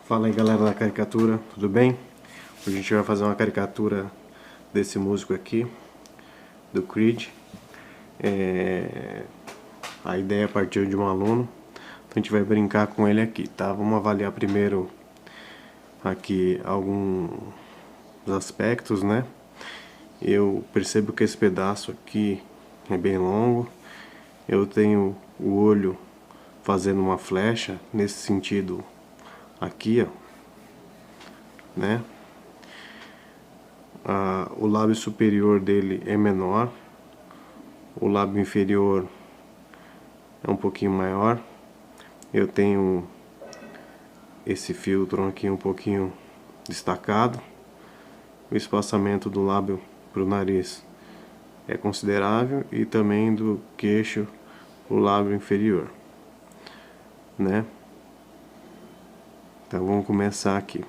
Fala aí galera da caricatura, tudo bem? Hoje a gente vai fazer uma caricatura desse músico aqui, do Creed. A ideia partiu de um aluno, então a gente vai brincar com ele aqui, tá? Vamos avaliar primeiro aqui alguns aspectos, né? Eu percebo que esse pedaço aqui é bem longo. Eu tenho o olho fazendo uma flecha nesse sentido aqui, ó, né? O lábio superior dele é menor, o lábio inferior é um pouquinho maior. Eu tenho esse filtro aqui um pouquinho destacado. O espaçamento do lábio para o nariz é considerável e também do queixo o lábio inferior, né? Então vamos começar aqui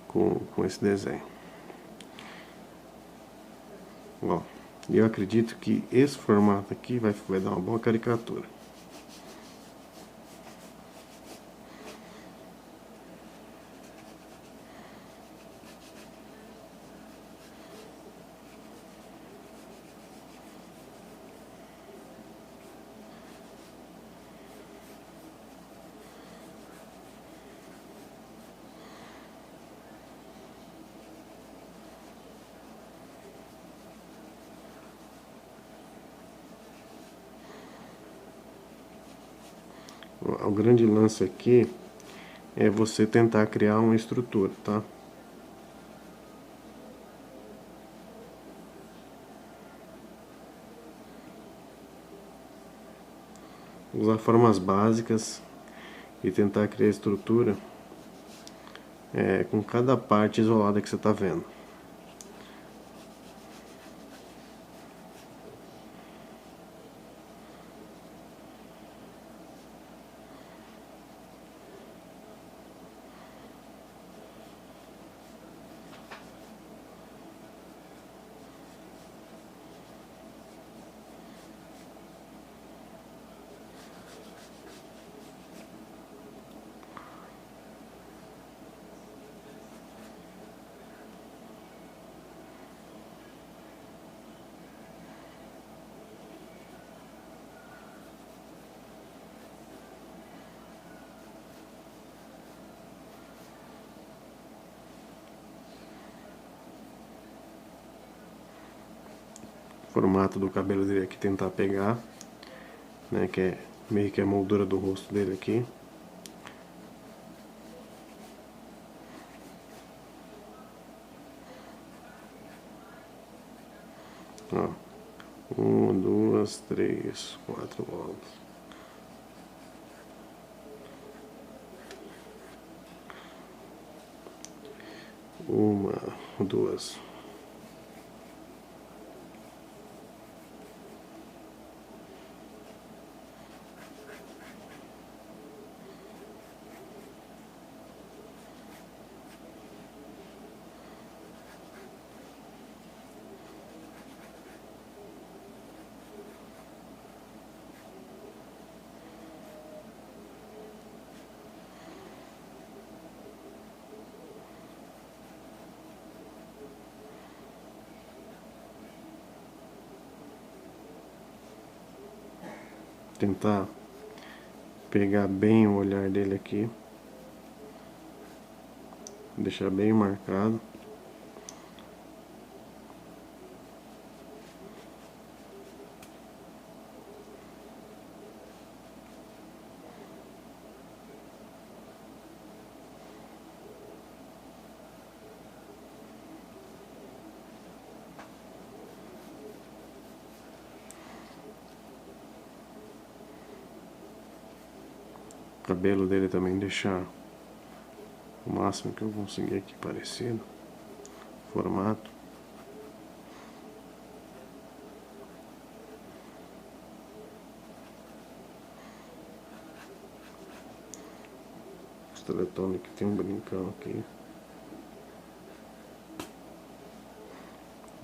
com esse desenho. Ó, eu acredito que esse formato aqui vai dar uma boa caricatura. O grande lance aqui é você tentar criar uma estrutura, tá? Usar formas básicas e tentar criar estrutura com cada parte isolada que você está vendo. Formato do cabelo dele aqui, tentar pegar, né, que é meio que a moldura do rosto dele aqui. Ó, 1, 2, 3, 4 voltas. Uma, duas. Tentar pegar bem o olhar dele aqui, deixar bem marcado. O cabelo dele também deixar o máximo que eu conseguir aqui parecido. Formato. O teletone que tem um brincão aqui.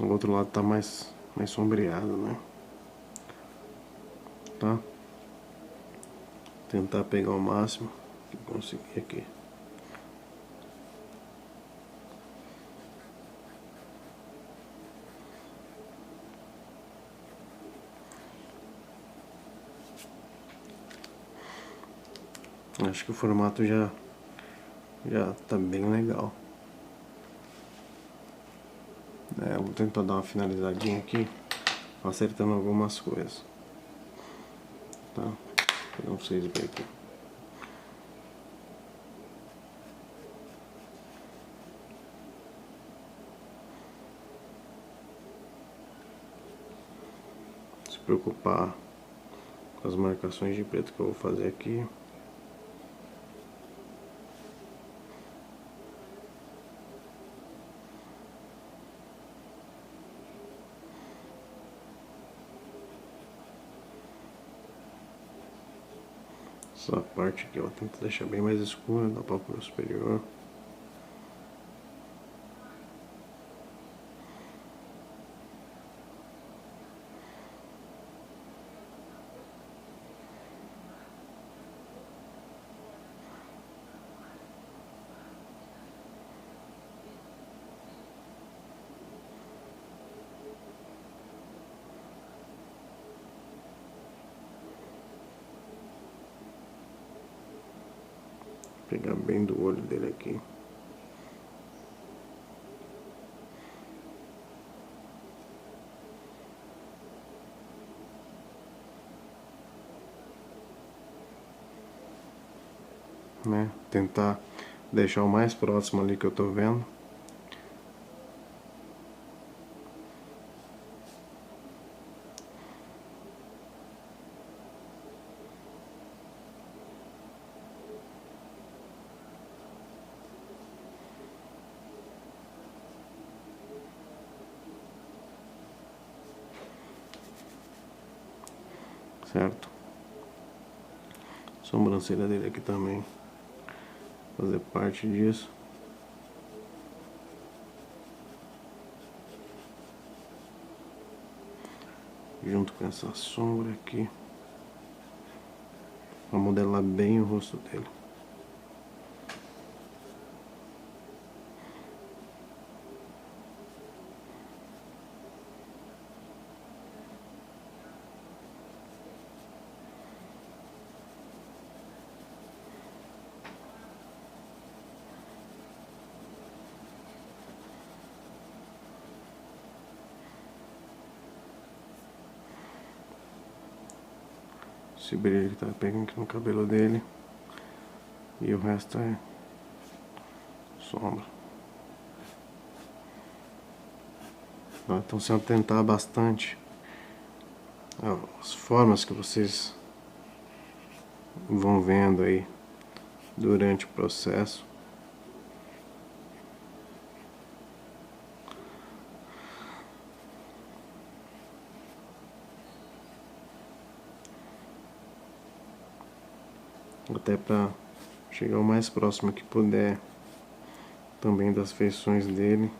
O outro lado tá mais sombreado, né? Tá? Tentar pegar o máximo que conseguir aqui. acho que o formato já tá bem legal. Vou tentar dar uma finalizadinha aqui, acertando algumas coisas, tá? Pra vocês verem aqui. Se preocupar com as marcações de preto que eu vou fazer aqui. Essa parte aqui eu tento deixar bem mais escura da pálpebra superior. Pegar bem do olho dele aqui. Né? Tentar deixar o mais próximo ali que eu tô vendo. Certo? Sobrancelha dele aqui também. Fazer parte disso. Junto com essa sombra aqui. Pra modelar bem o rosto dele. Esse brilho que tá pegando aqui no cabelo dele. E o resto é sombra. Então, se atentar bastante as formas que vocês vão vendo aí durante o processo. Até para chegar o mais próximo que puder também das feições dele,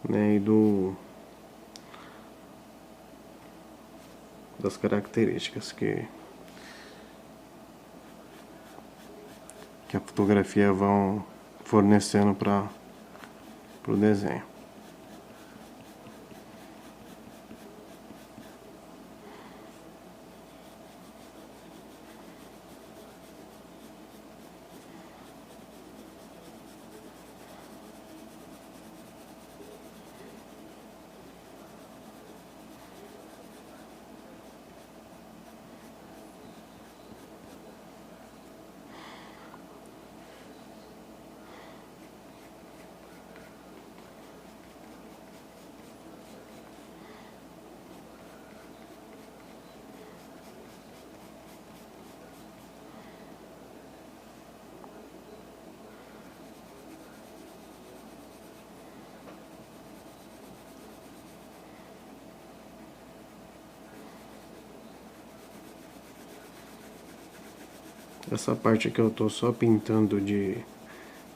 né, e das características que a fotografia vão fornecendo para o desenho. Essa parte aqui eu tô só pintando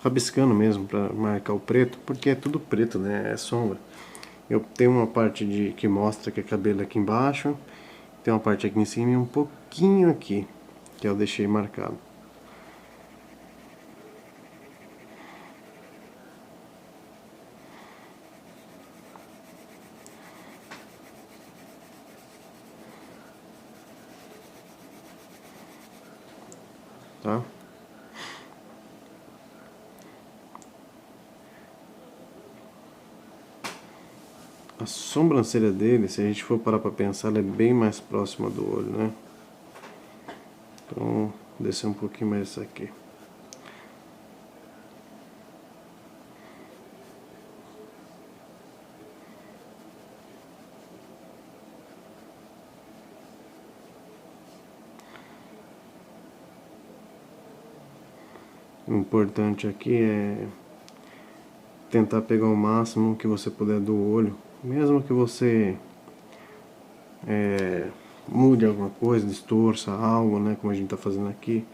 rabiscando mesmo para marcar o preto, porque é tudo preto, né? É sombra. Eu tenho uma parte que mostra que é cabelo aqui embaixo, tem uma parte aqui em cima e um pouquinho aqui, que eu deixei marcado. Tá? a sobrancelha dele, se a gente for parar pra pensar, ela é bem mais próxima do olho, né? Então, vou descer um pouquinho mais isso aqui. O importante aqui é tentar pegar o máximo que você puder do olho, mesmo que você mude alguma coisa, distorça algo, né, como a gente está fazendo aqui,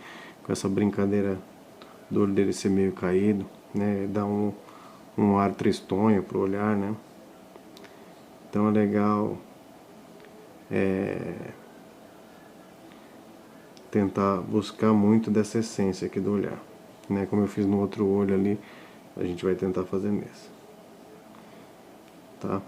com essa brincadeira do olho dele ser meio caído, né, dá um ar tristonho pro olhar, né. Então é legal tentar buscar muito dessa essência aqui do olhar, né, como eu fiz no outro olho ali, a gente vai tentar fazer nesse, tá?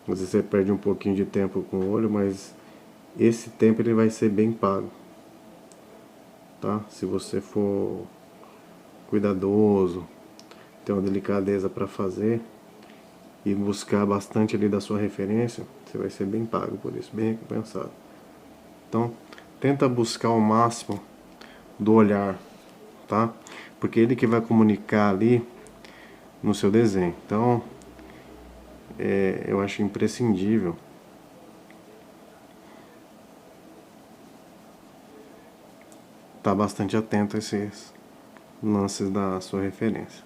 Às vezes você perde um pouquinho de tempo com o olho, mas esse tempo ele vai ser bem pago, tá? Se você for cuidadoso, ter uma delicadeza para fazer e buscar bastante ali da sua referência, você vai ser bem pago por isso, bem recompensado. Então, tenta buscar o máximo do olhar, tá? Porque ele que vai comunicar ali no seu desenho. Então, eu acho imprescindível estar bastante atento a esses lances da sua referência.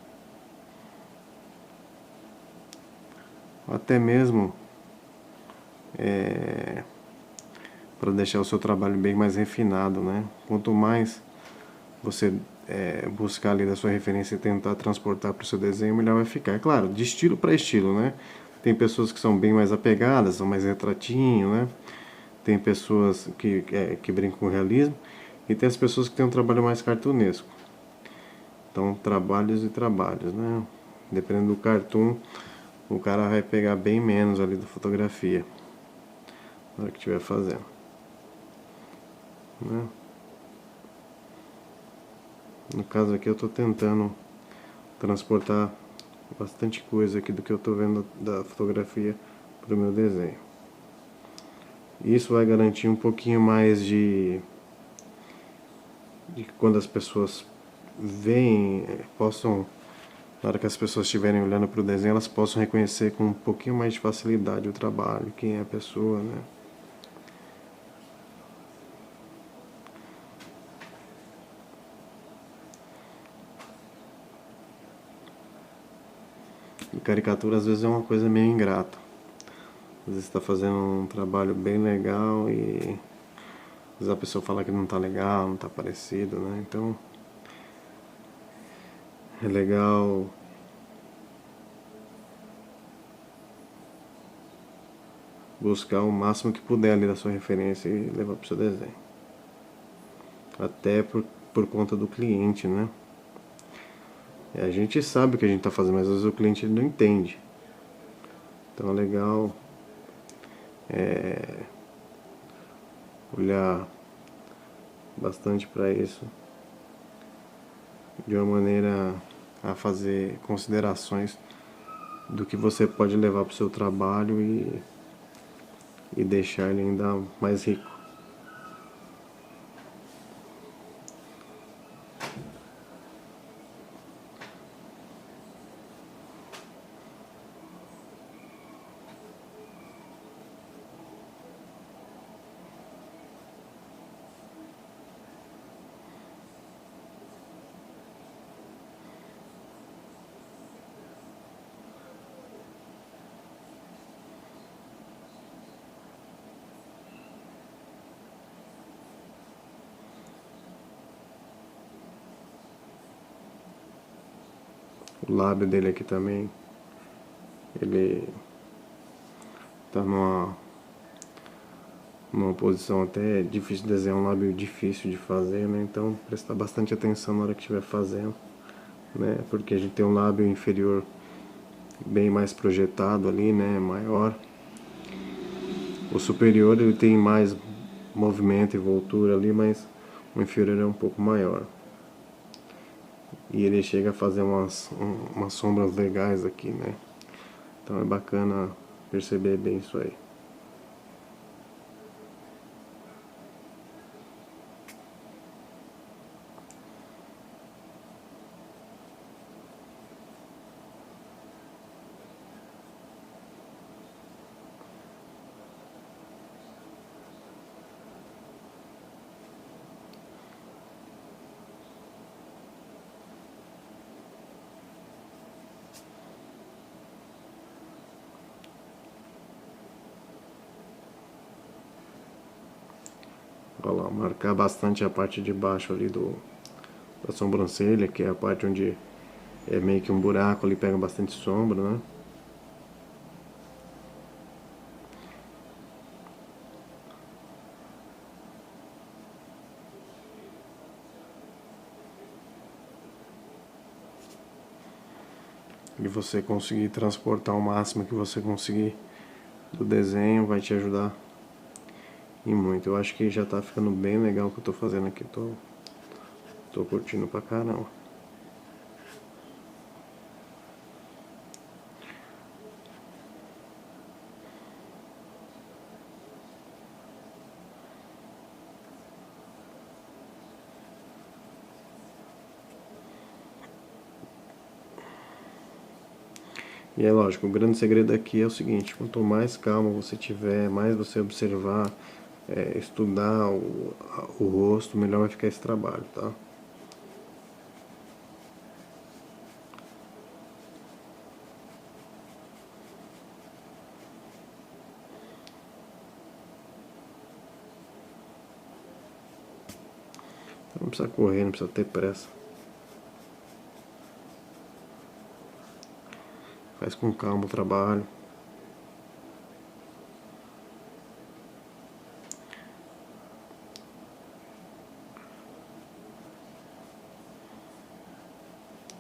Até mesmo para deixar o seu trabalho bem mais refinado, né? Quanto mais você buscar ali da sua referência e tentar transportar para o seu desenho, melhor vai ficar. É claro, de estilo para estilo, né? Tem pessoas que são bem mais apegadas, são mais retratinho, né? Tem pessoas que brincam com realismo e tem as pessoas que têm um trabalho mais cartunesco. Então, trabalhos e trabalhos, né? Dependendo do cartoon, o cara vai pegar bem menos ali da fotografia na hora que estiver fazendo, né? No caso aqui eu estou tentando transportar bastante coisa aqui do que eu estou vendo da fotografia para o meu desenho. Isso vai garantir um pouquinho mais de quando as pessoas veem, possam, na hora que as pessoas estiverem olhando para o desenho, elas possam reconhecer com um pouquinho mais de facilidade o trabalho, quem é a pessoa, né? E caricatura às vezes é uma coisa meio ingrata. Às vezes está fazendo um trabalho bem legal e às vezes a pessoa fala que não está legal, não está parecido, né? Então é legal buscar o máximo que puder ali da sua referência e levar para o seu desenho. Até por conta do cliente, né? A gente sabe o que a gente está fazendo, mas às vezes o cliente ele não entende. Então é legal olhar bastante para isso de uma maneira a fazer considerações do que você pode levar para o seu trabalho e deixar ele ainda mais rico. O lábio dele aqui também, ele tá numa posição até difícil de desenhar, um lábio difícil de fazer, né? Então prestar bastante atenção na hora que estiver fazendo, né? Porque a gente tem um lábio inferior bem mais projetado ali, né? Maior. O superior ele tem mais movimento e voltura ali, mas o inferior é um pouco maior. E ele chega a fazer umas sombras legais aqui, né? Então é bacana perceber bem isso aí. Olha lá, marcar bastante a parte de baixo ali da sobrancelha, que é a parte onde é meio que um buraco ali, pega bastante sombra, né? E você conseguir transportar o máximo que você conseguir do desenho vai te ajudar e muito. Eu acho que já tá ficando bem legal o que eu tô fazendo aqui. Tô curtindo pra caramba. E é lógico, o grande segredo aqui é o seguinte: quanto mais calmo você tiver, mais você observar, estudar o rosto, melhor vai ficar esse trabalho, tá? Então não precisa correr, não precisa ter pressa. Faz com calma o trabalho.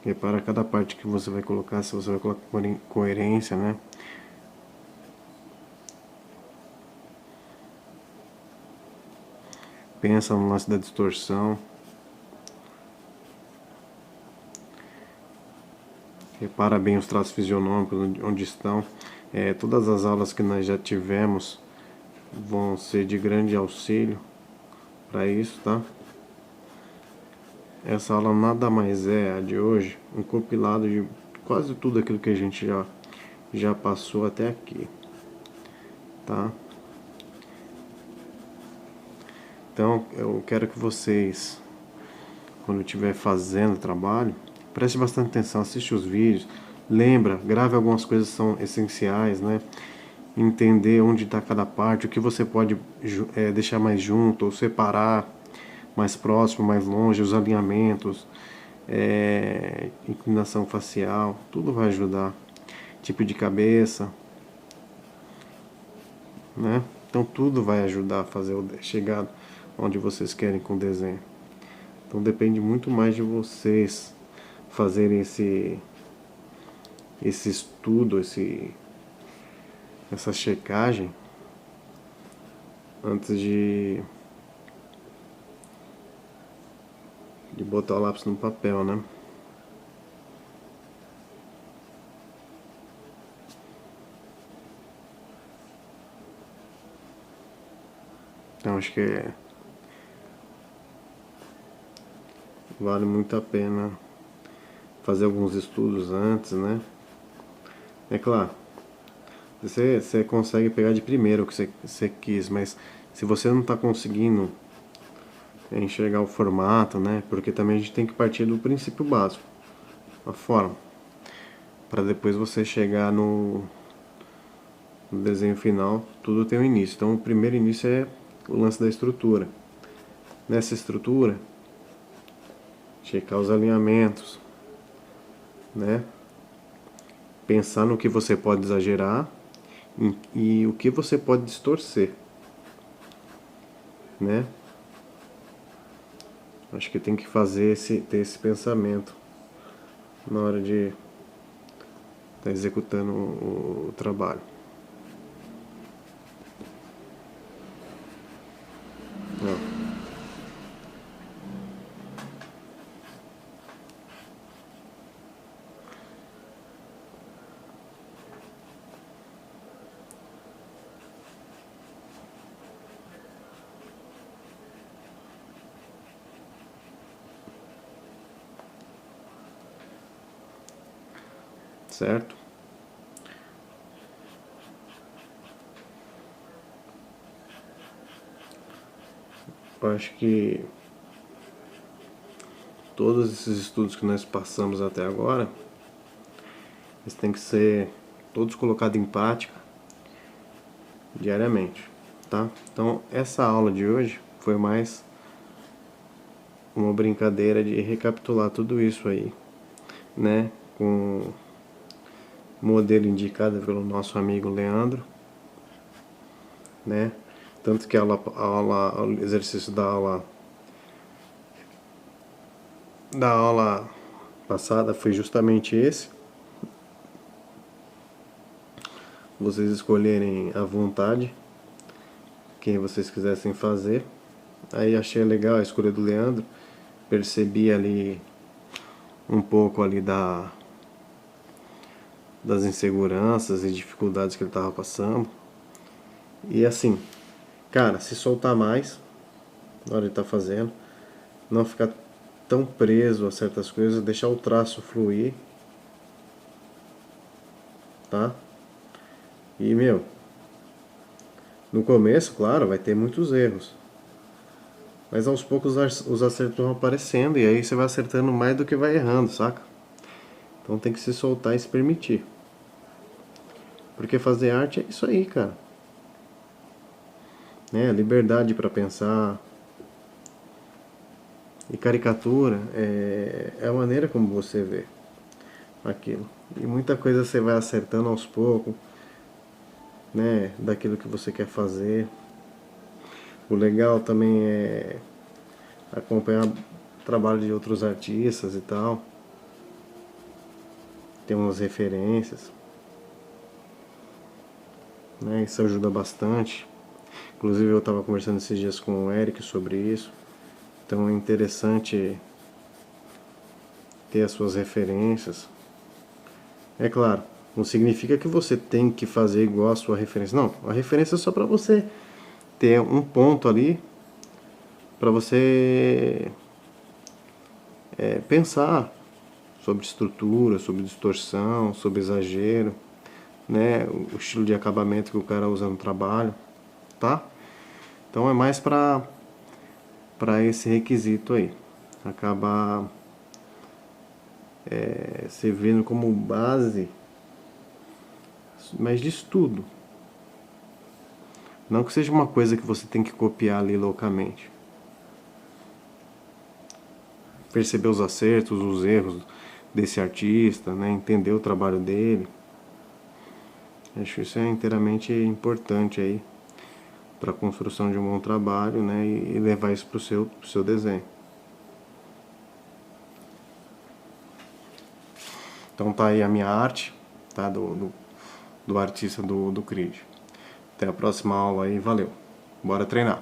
Repara cada parte que você vai colocar, se você vai colocar coerência, né? Pensa no lance da distorção. Repara bem os traços fisionômicos, onde estão. Todas as aulas que nós já tivemos vão ser de grande auxílio para isso, tá? Essa aula nada mais é, a de hoje, um compilado de quase tudo aquilo que a gente já passou até aqui, tá? Então eu quero que vocês, quando estiver fazendo o trabalho, preste bastante atenção, assiste os vídeos, lembra, grave algumas coisas que são essenciais, né? Entender onde está cada parte, o que você pode deixar mais junto ou separar, mais próximo, mais longe, os alinhamentos, inclinação facial, tudo vai ajudar. Tipo de cabeça, né? Então tudo vai ajudar a fazer chegar onde vocês querem com o desenho. Então depende muito mais de vocês fazerem esse estudo, essa checagem antes de botar o lápis no papel, né? Então acho que vale muito a pena fazer alguns estudos antes, né? É claro, você consegue pegar de primeiro o que você quis, mas se você não está conseguindo enxergar o formato, né? Porque também a gente tem que partir do princípio básico, a forma, para depois você chegar no desenho final, tudo tem um início. Então o primeiro início é o lance da estrutura. Nessa estrutura, checar os alinhamentos, né? Pensar no que você pode exagerar e o que você pode distorcer, né? Acho que tem que ter esse pensamento na hora de estar executando o trabalho. certo? Eu acho que todos esses estudos que nós passamos até agora, eles têm que ser todos colocados em prática diariamente, tá? Então, essa aula de hoje foi mais uma brincadeira de recapitular tudo isso aí, né? Com o modelo indicado pelo nosso amigo Leandro, né? Tanto que o exercício da aula passada foi justamente esse. Vocês escolherem à vontade quem vocês quisessem fazer. Aí achei legal a escolha do Leandro. Percebi ali um pouco ali das inseguranças e dificuldades que ele estava passando. E assim, cara, se soltar mais na hora de estar fazendo, não ficar tão preso a certas coisas, deixar o traço fluir, tá? E meu, no começo, claro, vai ter muitos erros, mas aos poucos os acertos vão aparecendo e aí você vai acertando mais do que vai errando, saca? Então tem que se soltar e se permitir. Porque fazer arte é isso aí, cara. Né? Liberdade para pensar. E caricatura é a maneira como você vê aquilo. E muita coisa você vai acertando aos poucos, né? Daquilo que você quer fazer. O legal também é acompanhar o trabalho de outros artistas e tal. Ter umas referências. Né? Isso ajuda bastante. Inclusive eu estava conversando esses dias com o Eric sobre isso. Então é interessante ter as suas referências. É claro, não significa que você tem que fazer igual a sua referência. Não, a referência é só para você ter um ponto ali para você pensar sobre estrutura, sobre distorção, sobre exagero, né? O estilo de acabamento que o cara usa no trabalho, tá? Então é mais para esse requisito aí, acabar servindo como base, mas de estudo. Não que seja uma coisa que você tem que copiar ali loucamente. Perceber os acertos, os erros desse artista, né? Entender o trabalho dele. Acho isso é inteiramente importante aí para a construção de um bom trabalho, né? E levar isso para o seu desenho. Então tá aí a minha arte, tá? Do artista do Creed. Até a próxima aula aí, valeu. Bora treinar.